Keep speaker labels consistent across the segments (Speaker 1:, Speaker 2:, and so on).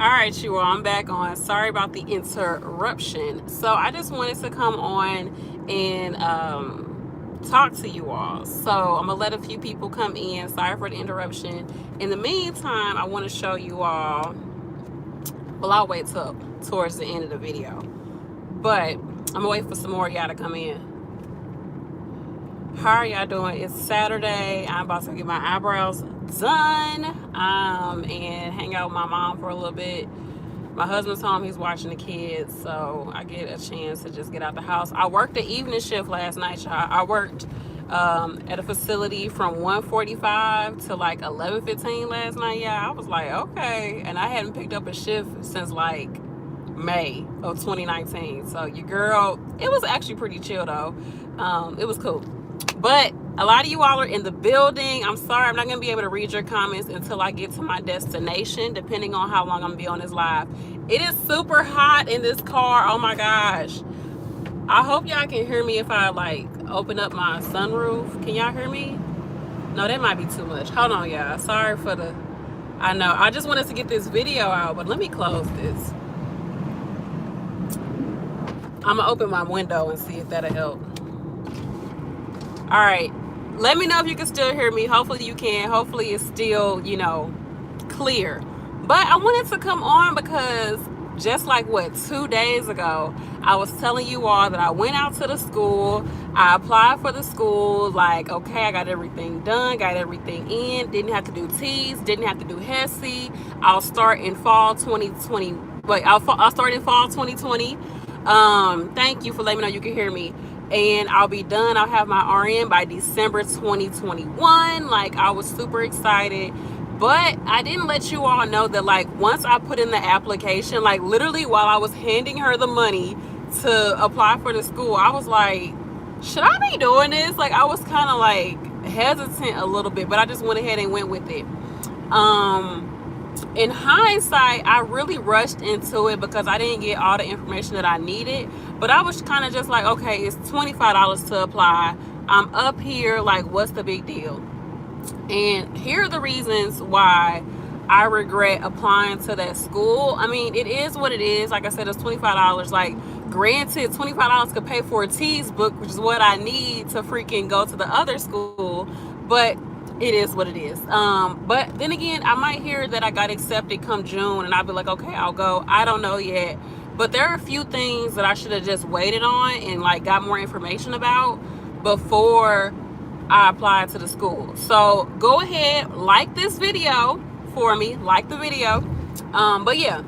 Speaker 1: All right, you all, I'm back on. Sorry about the interruption. So I just wanted to come on and talk to you all. So I'm gonna let a few people come in. Sorry for the interruption. In the meantime, I want to show you all. Well, I'll wait till towards the end of the video, but I'm gonna wait for some more of y'all to come in. How are y'all doing? It's Saturday. I'm about to get my eyebrows done and hang out with my mom for a little bit. My husband's home. He's watching the kids, so I get a chance to just get out the house. I worked the evening shift last night, y'all. I worked at a facility from 1:45 to like 11:15 last night. Yeah, I was like, okay. And I hadn't picked up a shift since like May of 2019. So your girl, it was actually pretty chill though. It was cool. But a lot of you all are in the building. I'm sorry, I'm not going to be able to read your comments until I get to my destination, depending on how long I'm going to be on this live. It is super hot in this car. Oh my gosh. I hope y'all can hear me if I like open up my sunroof. Can y'all hear me? No, that might be too much. Hold on, y'all. Sorry for the... I know. I just wanted to get this video out, but let me close this. I'm going to open my window and see if that'll help. All right, let me know if you can still hear me. Hopefully you can. Hopefully it's still, clear. But I wanted to come on because just like 2 days ago, I was telling you all that I went out to the school. I applied for the school. Like, okay, I got everything done, got everything in. Didn't have to do T's, didn't have to do HESI. I'll start in fall 2020. I'll start in fall 2020. Thank you for letting me know you can hear me. And I'll be done. I'll have my RN by December 2021. Like, I was super excited. But I didn't let you all know that, like, once I put in the application, like, literally while I was handing her the money to apply for the school, I was like, should I be doing this? Like, I was kind of, like, hesitant a little bit. But I just went ahead and went with it. In hindsight, I really rushed into it because I didn't get all the information that I needed. But I was kind of just like, okay, it's $25 to apply. I'm up here, like, what's the big deal? And here are the reasons why I regret applying to that school. I mean, it is what it is. Like I said, it's $25. Like, granted, $25 could pay for a T's book, which is what I need to freaking go to the other school. But it is what it is. But then again, I might hear that I got accepted come June and I'll be like, okay, I'll go. I don't know yet. But there are a few things that I should have just waited on and like got more information about before I applied to the school. So go ahead, like this video for me, like the video. But yeah,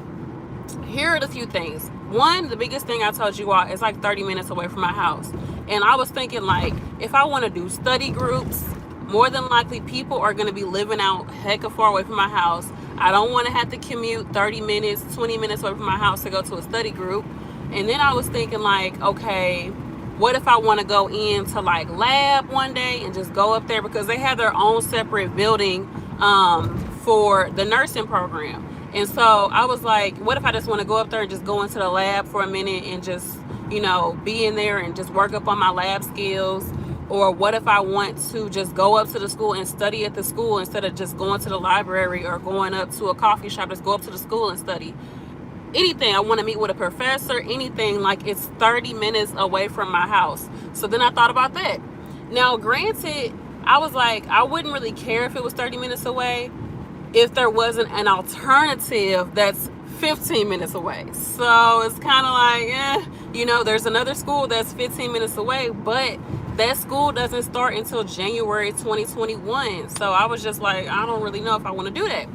Speaker 1: here are the few things. One, the biggest thing I told you all is like 30 minutes away from my house. And I was thinking, like, if I want to do study groups, more than likely people are going to be living out hecka far away from my house. I don't want to have to commute 30 minutes, 20 minutes away from my house to go to a study group. And then I was thinking, like, okay, what if I want to go into like lab one day and just go up there, because they have their own separate building for the nursing program. And so I was like, what if I just want to go up there and just go into the lab for a minute and just, be in there and just work up on my lab skills? Or what if I want to just go up to the school and study at the school instead of just going to the library or going up to a coffee shop? Just go up to the school and study. Anything. I want to meet with a professor, anything. Like, it's 30 minutes away from my house. So then I thought about that. Now, granted, I was like, I wouldn't really care if it was 30 minutes away if there wasn't an alternative that's 15 minutes away. So it's kind of like, there's another school that's 15 minutes away, but that school doesn't start until January 2021. So I was just like, I don't really know if I want to do that.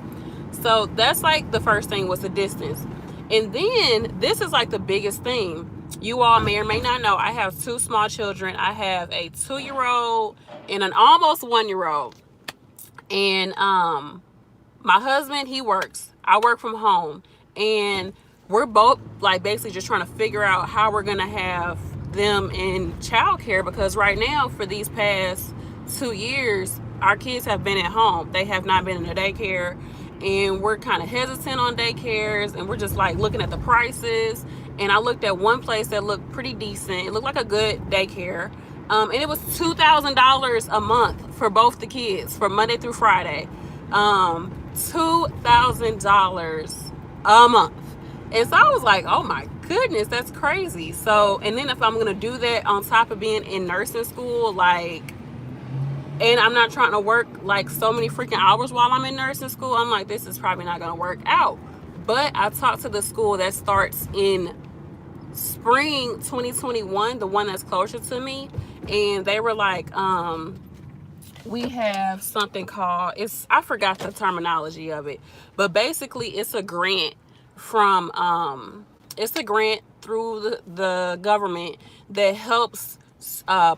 Speaker 1: So that's like the first thing was the distance. And then this is like the biggest thing. You all may or may not know, I have two small children. I have a 2-year-old and an almost 1-year-old. And my husband, he works. I work from home. And we're both like basically just trying to figure out how we're going to have them in childcare, because right now for these past 2 years our kids have been at home. They have not been in a daycare, and we're kind of hesitant on daycares, and we're just like looking at the prices. And I looked at one place that looked pretty decent. It looked like a good daycare, and it was $2,000 a month for both the kids for Monday through Friday. $2,000 a month. And so I was like, oh my goodness, that's crazy. So, and then if I'm going to do that on top of being in nursing school, like, and I'm not trying to work like so many freaking hours while I'm in nursing school, I'm like, this is probably not going to work out. But I talked to the school that starts in spring 2021, the one that's closer to me, and they were like, we have something called, I forgot the terminology of it, but basically it's a grant from it's a grant through the government that helps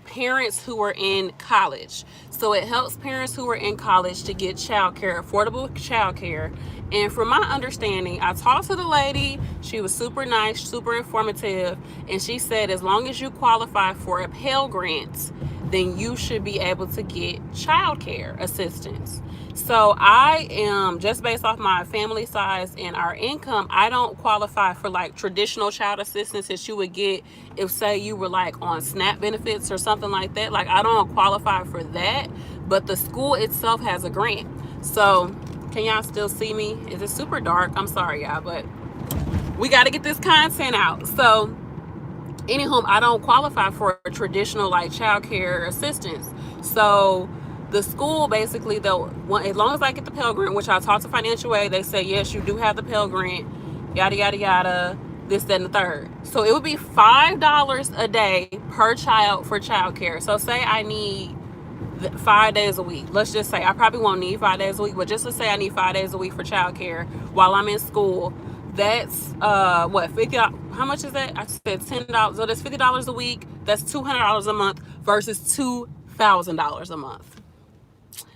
Speaker 1: parents who are in college. So it helps parents who are in college to get childcare, affordable childcare. And from my understanding, I talked to the lady. She was super nice, super informative, and she said as long as you qualify for a Pell Grant, then you should be able to get childcare assistance. So I am, just based off my family size and our income, I don't qualify for like traditional child assistance that you would get if, say, you were like on SNAP benefits or something like that. Like, I don't qualify for that, but the school itself has a grant. So can y'all still see me? Is it super dark? I'm sorry, y'all, but we got to get this content out. So anywho, I don't qualify for a traditional like child care assistance. So the school basically, though, as long as I get the Pell Grant, which I talked to Financial Aid, they say, yes, you do have the Pell Grant, yada, yada, yada, this, that, and the third. So it would be $5 a day per child for child care. So say I need 5 days a week. Let's just say I probably won't need 5 days a week, but just to say I need 5 days a week for child care while I'm in school. That's what, 50? How much is that? I said $10. So that's $50 a week. That's $200 a month versus $2,000 a month.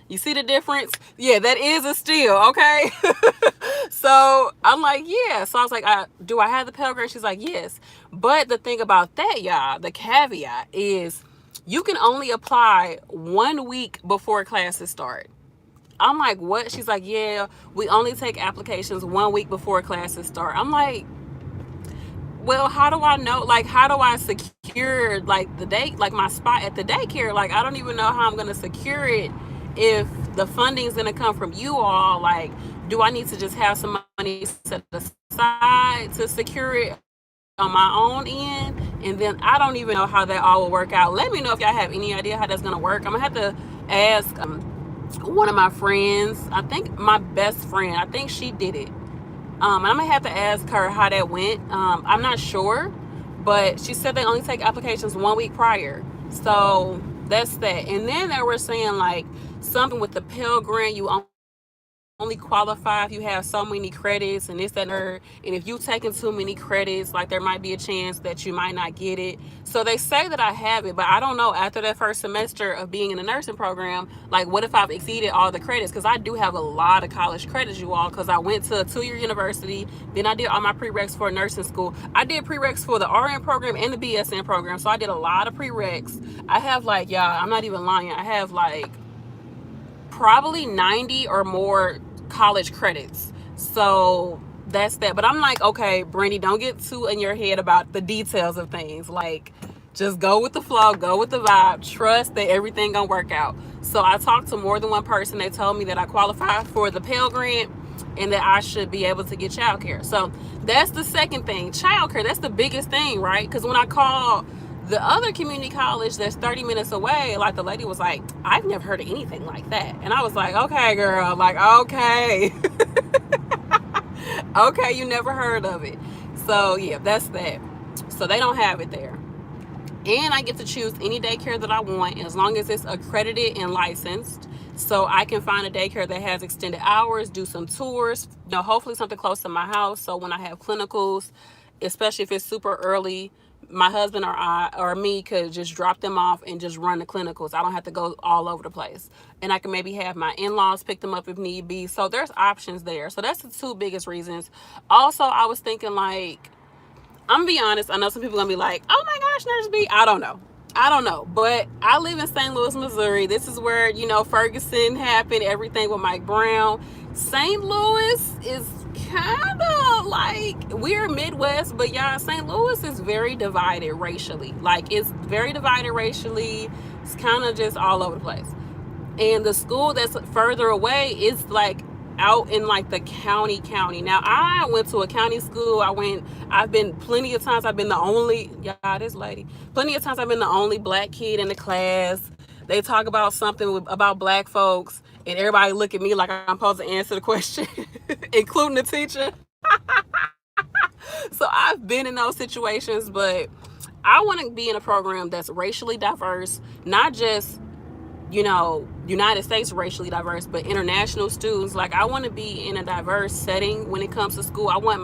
Speaker 1: You see the difference? Yeah, that is a steal, okay? So I'm like, yeah. So I was like, do I have the Pell Grant? She's like, yes. But the thing about that, y'all, the caveat is you can only apply 1 week before classes start. I'm like, what? She's like, yeah, we only take applications 1 week before classes start. I'm like, well, how do I know? Like, how do I secure like the date, like my spot at the daycare? Like, I don't even know how I'm going to secure it if the funding's going to come from you all. Like, do I need to just have some money set aside to secure it on my own end? And then I don't even know how that all will work out. Let me know if y'all have any idea how that's going to work. I'm going to have to ask one of my friends. I think my best friend, I think she did it. And I'm going to have to ask her how that went. I'm not sure, but she said they only take applications 1 week prior. So that's that. And then they were saying like something with the Pell Grant, you only qualify if you have so many credits and this, that, and her. And if you taking too many credits, like there might be a chance that you might not get it. So they say that I have it, but I don't know, after that first semester of being in the nursing program, like what if I've exceeded all the credits? Because I do have a lot of college credits, you all, because I went to a 2-year university. Then I did all my prereqs for nursing school. I did prereqs for the RN program and the BSN program. So I did a lot of prereqs. I have like, y'all, I'm not even lying, I have like probably 90 or more college credits. So that's that. But I'm like, okay, Brandi, don't get too in your head about the details of things. Like, just go with the flow, go with the vibe, trust that everything gonna work out. So I talked to more than one person. They told me that I qualify for the Pell Grant and that I should be able to get childcare. So that's the second thing. Childcare, that's the biggest thing, right? Because when I called the other community college that's 30 minutes away, like the lady was like, I've never heard of anything like that. And I was like, okay, girl, like, okay. Okay, you never heard of it. So yeah, that's that. So they don't have it there. And I get to choose any daycare that I want as long as it's accredited and licensed. So I can find a daycare that has extended hours, do some tours, hopefully something close to my house. So when I have clinicals, especially if it's super early, my husband or me could just drop them off and just run the clinicals. I don't have to go all over the place. And I can maybe have my in-laws pick them up if need be. So there's options there. So that's the two biggest reasons. Also, I was thinking like, I'm gonna be honest, I know some people are gonna be like, oh my gosh, Nurse B, I don't know. But I live in St. Louis, Missouri. This is where, Ferguson happened, everything with Mike Brown. St. Louis is kind of like, we're Midwest, but y'all, St. Louis is very divided racially. Like, it's very divided racially. It's kind of just all over the place. And the school that's further away is like out in like the county. Now I went to a county school. I've been plenty of times, I've been the only, yeah, this lady, plenty of times I've been the only black kid in the class. They talk about something about black folks and everybody look at me like I'm supposed to answer the question, including the teacher. So I've been in those situations, but I want to be in a program that's racially diverse, not just, United States racially diverse, but international students. Like, I want to be in a diverse setting when it comes to school. I want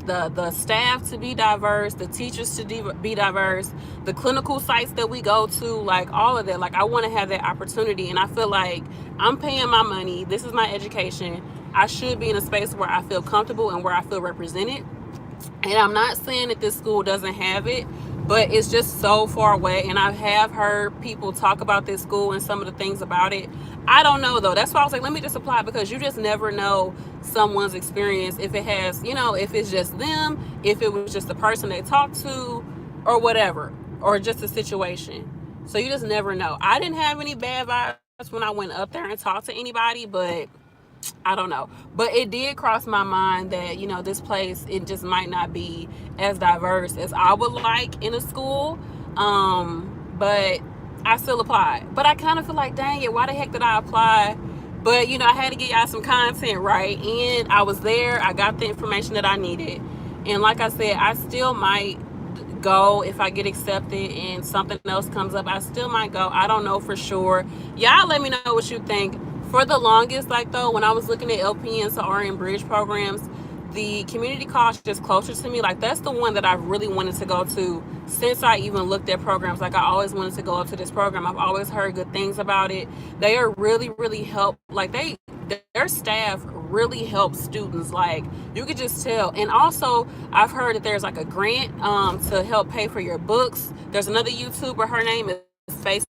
Speaker 1: the staff to be diverse, the teachers to be diverse, the clinical sites that we go to, like all of that. Like, I want to have that opportunity, and I feel like I'm paying my money. This is my education. I should be in a space where I feel comfortable and where I feel represented. And I'm not saying that this school doesn't have it, but it's just so far away. And I have heard people talk about this school and some of the things about it. I don't know though. That's why I was like, let me just apply, because you just never know someone's experience. If it has, if it's just them, if it was just the person they talked to, or whatever, or just a situation. So you just never know. I didn't have any bad vibes when I went up there and talked to anybody, but I don't know. But it did cross my mind that, this place, it just might not be as diverse as I would like in a school. But I still applied. But I kind of feel like, dang it, why the heck did I apply? But, I had to get y'all some content, right? And I was there. I got the information that I needed. And like I said, I still might go if I get accepted and something else comes up. I still might go. I don't know for sure. Y'all let me know what you think. For the longest, like though, when I was looking at LPNs to RN bridge programs, the community college is closer to me. Like, that's the one that I really wanted to go to since I even looked at programs. Like, I always wanted to go up to this program. I've always heard good things about it. They are really help. Like, their staff really helps students. Like, you could just tell. And also, I've heard that there's like a grant to help pay for your books. There's another YouTuber. Her name is Faces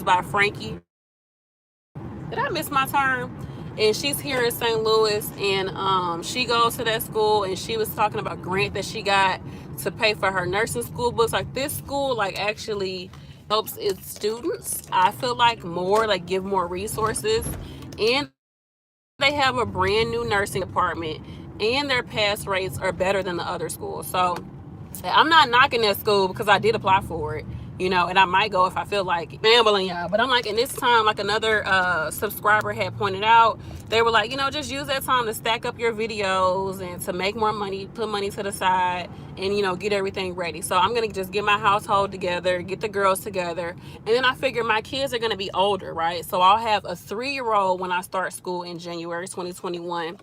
Speaker 1: by Frankie. Did I miss my turn? And she's here in St. Louis, and she goes to that school, and she was talking about a grant that she got to pay for her nursing school books. Like, this school, like, actually helps its students, I feel like, more, like, give more resources. And they have a brand new nursing department, and their pass rates are better than the other schools. So I'm not knocking that school because I did apply for it, and I might go if I feel like rambling y'all. But I'm like, in this time, like another subscriber had pointed out, they were like, just use that time to stack up your videos and to make more money, put money to the side, and get everything ready. So I'm gonna just get my household together, get the girls together, and then I figure my kids are gonna be older, right? So I'll have a 3-year-old when I start school in January 2021.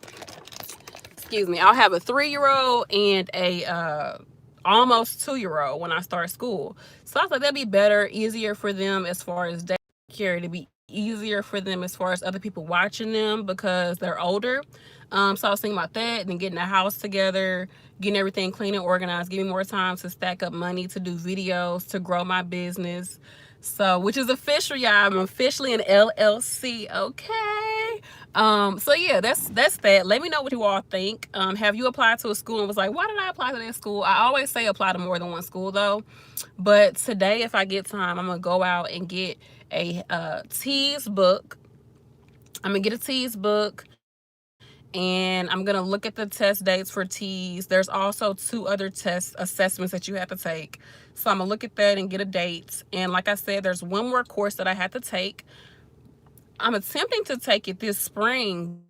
Speaker 1: Excuse me. I'll have a 3-year-old and a almost 2-year-old when I start school. So I was like, that'd be better, easier for them as far as daycare, to be easier for them as far as other people watching them because they're older. So I was thinking about that, and then getting the house together, getting everything clean and organized, giving me more time to stack up money to do videos, to grow my business. So, which is official, y'all. I'm officially an LLC, okay? So yeah, that's that. Let me know what you all think. Have you applied to a school and was like, why did I apply to that school? I always say apply to more than one school though. But today, if I get time, I'm gonna go out and get a TEAS book. I'm gonna get a TEAS book, and I'm gonna look at the test dates for TEAS. There's also 2 other test assessments that you have to take. So I'm gonna look at that and get a date. And like I said, there's one more course that I have to take. I'm attempting to take it this spring,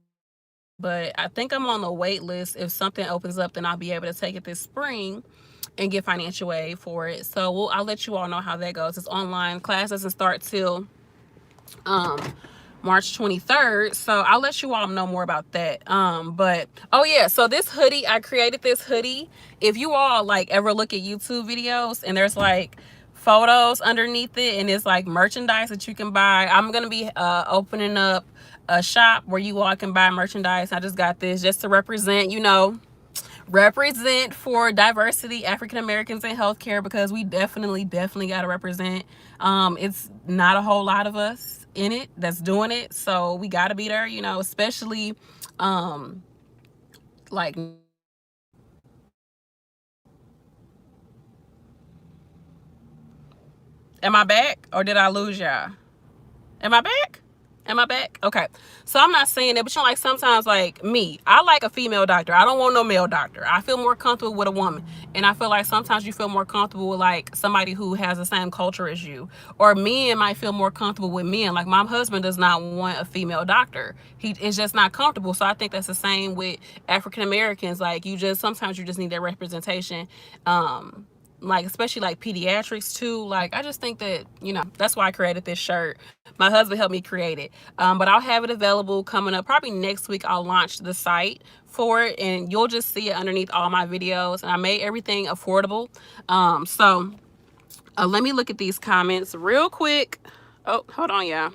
Speaker 1: but I think I'm on the wait list. If something opens up, then I'll be able to take it this spring and get financial aid for it. So I'll let you all know how that goes. It's online. Class doesn't start till March 23rd. So I'll let you all know more about that. But oh yeah, so this hoodie, I created this hoodie. If you all like ever look at YouTube videos and there's like photos underneath it and it's like merchandise that you can buy, I'm gonna be opening up a shop where you all can buy merchandise. I just got this just to represent, represent for diversity, African Americans in healthcare, because we definitely got to represent. It's not a whole lot of us in it that's doing it, so we got to be there, especially like, am I back or did I lose y'all? Am I back? Am I back? Okay. So I'm not saying that, but you know, like sometimes, like me, I like a female doctor. I don't want no male doctor. I feel more comfortable with a woman. And I feel like sometimes you feel more comfortable with like somebody who has the same culture as you. Or men might feel more comfortable with men. Like my husband does not want a female doctor. He is just not comfortable. So I think that's the same with African Americans. Like sometimes you just need that representation. Like especially like pediatrics too. Like I just think that, you know, that's why I created this shirt. My husband helped me create it. But I'll have it available coming up probably next week. I'll launch the site for it and you'll just see it underneath all my videos, and I made everything affordable. Let me look at these comments real quick. Oh, hold on, y'all.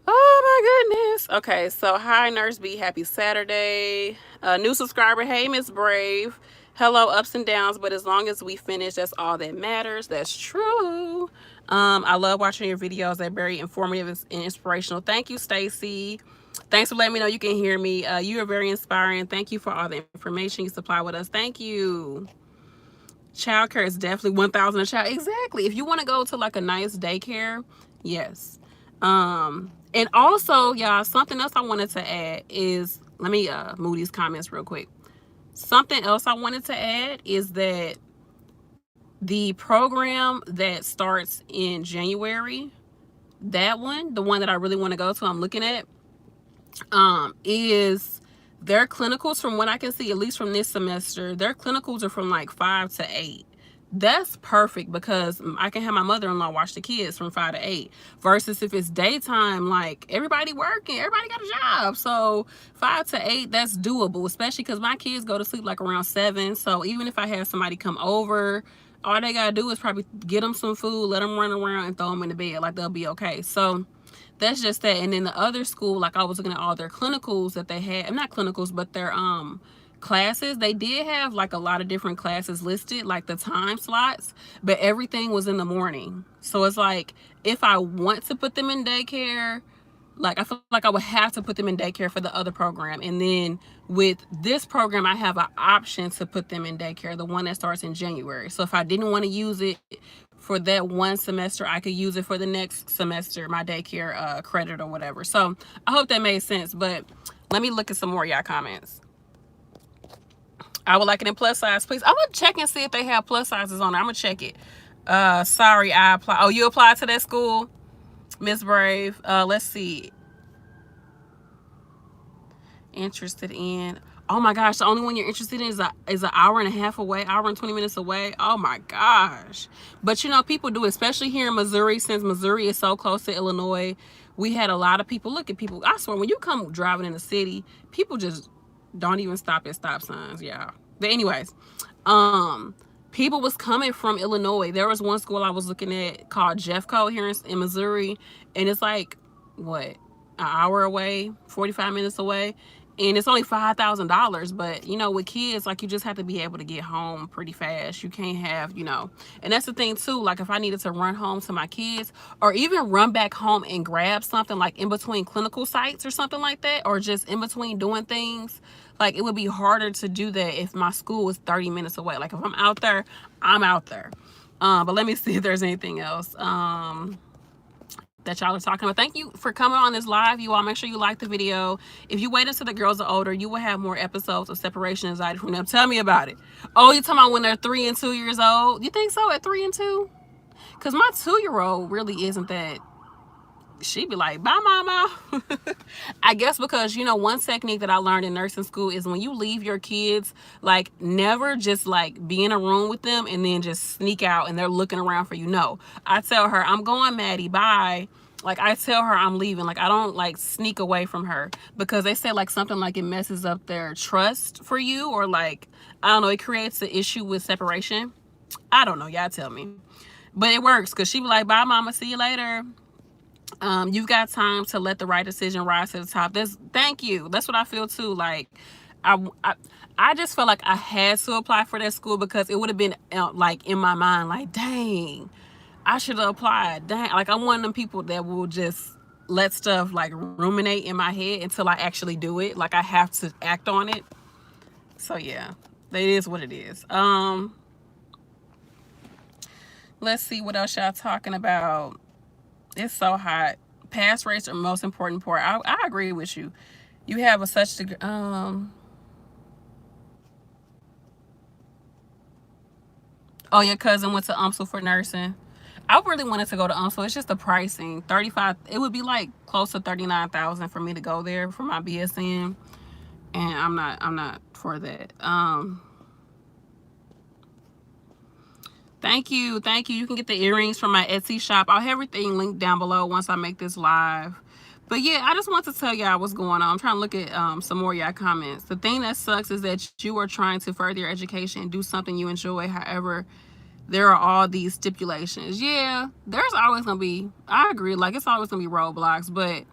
Speaker 1: Oh my goodness. Okay, so hi Nurse B, happy Saturday. New subscriber, hey Miss Brave. Hello, ups and downs, but as long as we finish, that's all that matters. That's true. I love watching your videos. They're very informative and inspirational. Thank you, Stacy. Thanks for letting me know you can hear me. You are very inspiring. Thank you for all the information you supply with us. Thank you. Childcare is definitely 1,000 a child. Exactly. If you want to go to like a nice daycare, yes. And also, y'all, something else I wanted to add is, let me move these comments real quick. Something else I wanted to add is that the program that starts in January, that one, the one that I really want to go to, I'm looking at, is their clinicals, from what I can see, at least from this semester, their clinicals are from like 5 to 8. That's perfect because I can have my mother-in-law watch the kids from 5 to 8 versus if it's daytime, like everybody working, everybody got a job. So 5 to 8, that's doable, especially because my kids go to sleep like around 7. So even if I have somebody come over, all they got to do is probably get them some food, let them run around and throw them in the bed. Like they'll be okay. So that's just that. And then the other school, like I was looking at all their clinicals that they had, not clinicals, but their classes. They did have like a lot of different classes listed, like the time slots, but everything was in the morning. So it's like if I want to put them in daycare, like I feel like I would have to put them in daycare for the other program. And then with this program, I have an option to put them in daycare, the one that starts in January. So if I didn't want to use it for that one semester, I could use it for the next semester, my daycare credit or whatever. So I hope that made sense. But let me look at some more of y'all comments. I would like it in plus size, please. I'm gonna check and see if they have plus sizes on there. I'm gonna check it. Sorry, I apply. Oh, you applied to that school, Miss Brave. Let's see. Interested in. Oh my gosh, the only one you're interested in is an hour and a half away, hour and 20 minutes away. Oh my gosh. But you know, people do, especially here in Missouri, since Missouri is so close to Illinois. We had a lot of people. Look at people. I swear, when you come driving in the city, people just don't even stop at stop signs, y'all. But anyways, people was coming from Illinois. There was one school I was looking at called Jeffco here in Missouri, and it's like what, an hour away, 45 minutes away, and it's only $5,000. But you know, with kids, like you just have to be able to get home pretty fast. You can't have, you know, and that's the thing too. Like if I needed to run home to my kids, or even run back home and grab something like in between clinical sites or something like that, or just in between doing things, like it would be harder to do that if my school was 30 minutes away. Like if I'm out there, I'm out there. But let me see if there's anything else that y'all are talking about. Thank you for coming on this live, you all. Make sure you like the video. If you wait until the girls are older, you will have more episodes of separation anxiety from them. Tell me about it. Oh, you talking about when they're 3 and 2 years old? You think so, at 3 and 2? Because my 2-year-old really isn't that. She'd be like, bye mama. I guess because, you know, one technique that I learned in nursing school is when you leave your kids, like never just like be in a room with them and then just sneak out and they're looking around for you. No, I tell her, I'm going, Maddie, bye. Like I tell her I'm leaving. Like I don't like sneak away from her, because they say like something like it messes up their trust for you, or like, I don't know, it creates an issue with separation. I don't know, y'all tell me. But it works, because she be like, bye mama, see you later. You've got time to let the right decision rise to the top. Thank you. That's what I feel too. Like I just felt like I had to apply for that school, because it would have been like in my mind, like, dang, I should have applied. Dang, like I'm one of them people that will just let stuff like ruminate in my head until I actually do it. Like I have to act on it. So yeah, it is what it is. Let's see what else y'all talking about. It's so hot. pass rates are most important part. I agree with you. You have a such degree. Oh, your cousin went to UMSL for nursing. I really wanted to go to UMSL. It's just the pricing. 35. It would be like close to 39,000 for me to go there for my BSN, and I'm not for that. Thank you. You can get the earrings from my Etsy shop. I'll have everything linked down below once I make this live. But yeah, I just want to tell y'all what's going on. I'm trying to look at some more of y'all comments. The thing that sucks is that you are trying to further your education and do something you enjoy. However, there are all these stipulations. Yeah, there's always gonna be, I agree, like it's always gonna be roadblocks, but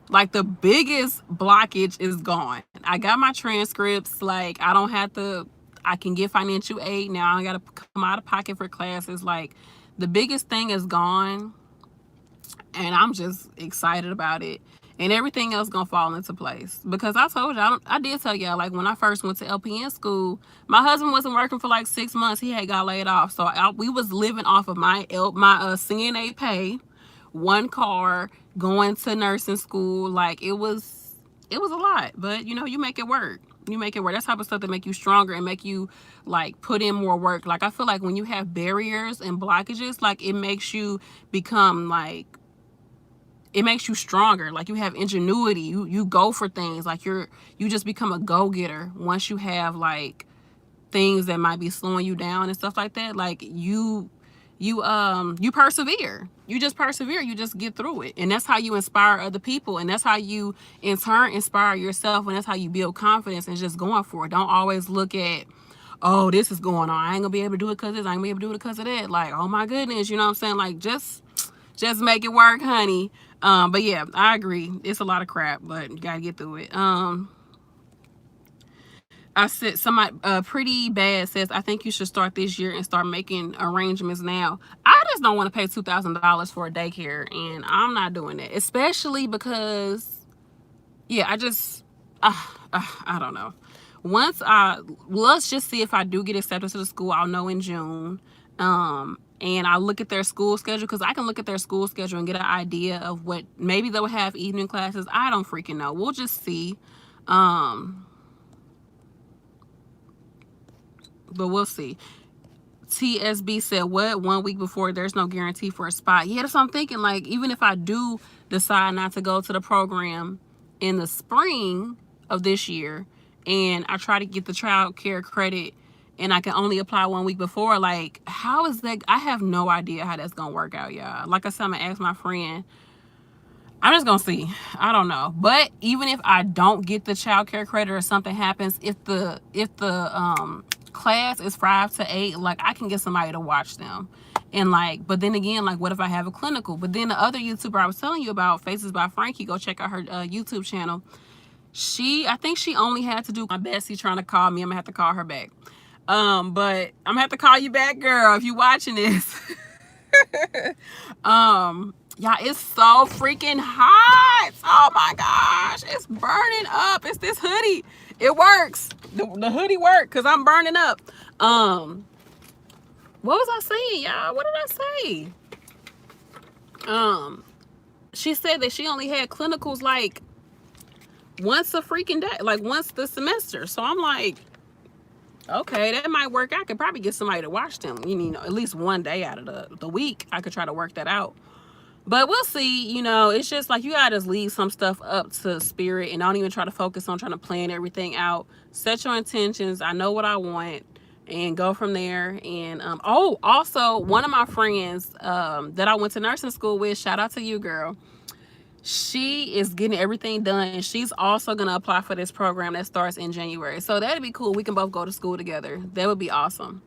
Speaker 1: like the biggest blockage is gone. I got my transcripts. Like I can get financial aid now. I gotta come out of pocket for classes. Like the biggest thing is gone, and I'm just excited about it. And everything else gonna fall into place, because I told y'all, I did tell y'all, like when I first went to LPN school, my husband wasn't working for like 6 months. He had got laid off, so we was living off of my CNA pay, one car, going to nursing school. Like it was a lot, but you know, you make it work. That's type of stuff that make you stronger and make you like put in more work. Like I feel like when you have barriers and blockages, like it makes you become like, it makes you stronger. Like you have ingenuity. You go for things. Like you just become a go-getter once you have like things that might be slowing you down and stuff like that. Like you persevere. You just persevere. You just get through it. And that's how you inspire other people. And that's how you in turn inspire yourself. And that's how you build confidence and just going for it. Don't always look at, oh, this is going on, I ain't gonna be able to do it because this, I ain't gonna be able to do it because of that. Like, oh my goodness, you know what I'm saying? Like just make it work, honey. But yeah, I agree. It's a lot of crap, but you gotta get through it. I said, somebody pretty bad says, I think you should start this year and start making arrangements now. I just don't want to pay $2,000 for a daycare, and I'm not doing that, especially because, yeah, I don't know. Let's just see if I do get accepted to the school. I'll know in June. And I look at their school schedule, because I can look at their school schedule and get an idea of what, maybe they'll have evening classes. I don't freaking know. We'll just see. But we'll see. TSB said, what? 1 week before, there's no guarantee for a spot. Yeah, that's what I'm thinking. Like, even if I do decide not to go to the program in the spring of this year, and I try to get the child care credit, and I can only apply 1 week before, like, how is that? I have no idea how that's gonna work out, y'all. Like I said, I'm gonna ask my friend. I'm just gonna see. I don't know. But even if I don't get the child care credit or something happens, if the class is 5 to 8, like I can get somebody to watch them. And like, but then again, like what if I have a clinical? But then the other YouTuber I was telling you about, Faces by Frankie, go check out her YouTube channel. I think she only had to do, my bestie trying to call me. I'm gonna have to call her back. But I'm gonna have to call you back, girl, if you watching this. Y'all, it's so freaking hot. Oh my gosh, it's burning up. It's this hoodie. It works. The hoodie worked because I'm burning up. What was I saying, y'all? What did I say? She said that she only had clinicals like once a freaking day, like once the semester. So I'm like, okay, that might work. I could probably get somebody to watch them, you know, at least one day out of the week. I could try to work that out. But we'll see. You know, it's just like you gotta just leave some stuff up to spirit and don't even try to focus on trying to plan everything out. Set your intentions. I know what I want, and go from there. And oh, also one of my friends that I went to nursing school with, shout out to you, girl. She is getting everything done, and she's also gonna apply for this program that starts in January. So that'd be cool. We can both go to school together. That would be awesome.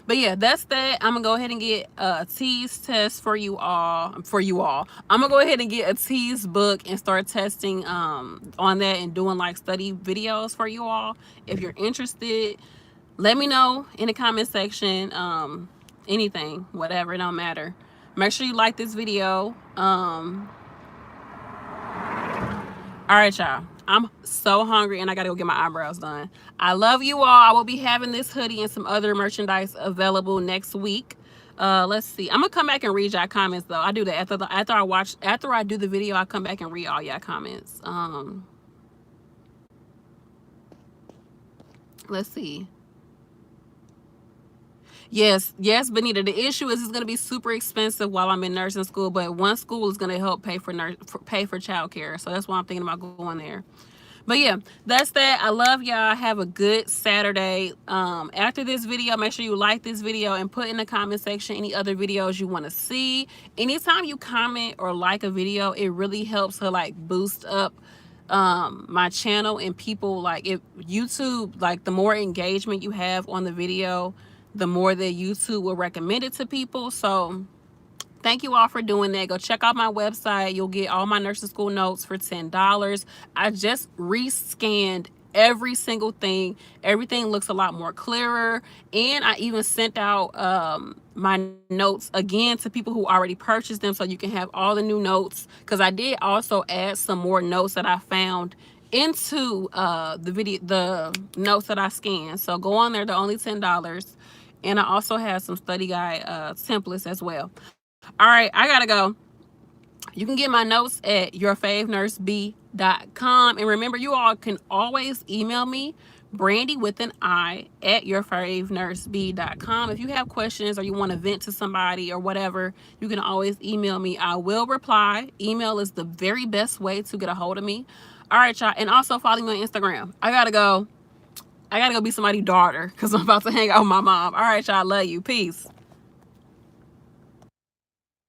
Speaker 1: But yeah, that's that. I'm gonna go ahead and get a tease test for you all. I'm gonna go ahead and get a tease book and start testing on that and doing like study videos for you all. If you're interested, let me know in the comment section. Anything, whatever, it don't matter. Make sure you like this video. All right, y'all. I'm so hungry and I gotta go get my eyebrows done. I love you all. I will be having this hoodie and some other merchandise available next week. Let's see. I'm gonna come back and read y'all comments though. I do that after I do the video. I come back and read all y'all comments. Let's see. Yes, Benita. The issue is it's going to be super expensive while I'm in nursing school, but one school is going to help pay for childcare. So that's why I'm thinking about going there. But yeah, that's that. I love y'all. Have a good Saturday. After this video, make sure you like this video and put in the comment section any other videos you want to see. Anytime you comment or like a video, it really helps to like boost up my channel, and people like if YouTube, like the more engagement you have on the video, the more that YouTube will recommend it to people. So thank you all for doing that. Go check out my website. You'll get all my nursing school notes for $10. I just rescanned every single thing. Everything looks a lot more clearer. And I even sent out my notes again to people who already purchased them, so you can have all the new notes. Because I did also add some more notes that I found into the notes that I scanned. So go on there. They're only $10. And I also have some study guide templates as well. All right, I gotta go. You can get my notes at YourFavNurseB.com. And remember, you all can always email me, Brandi with an I, at YourFavNurseB.com. If you have questions or you want to vent to somebody or whatever, you can always email me. I will reply. Email is the very best way to get a hold of me. All right, y'all. And also follow me on Instagram. I gotta go be somebody's daughter because I'm about to hang out with my mom. All right, y'all. Love you. Peace.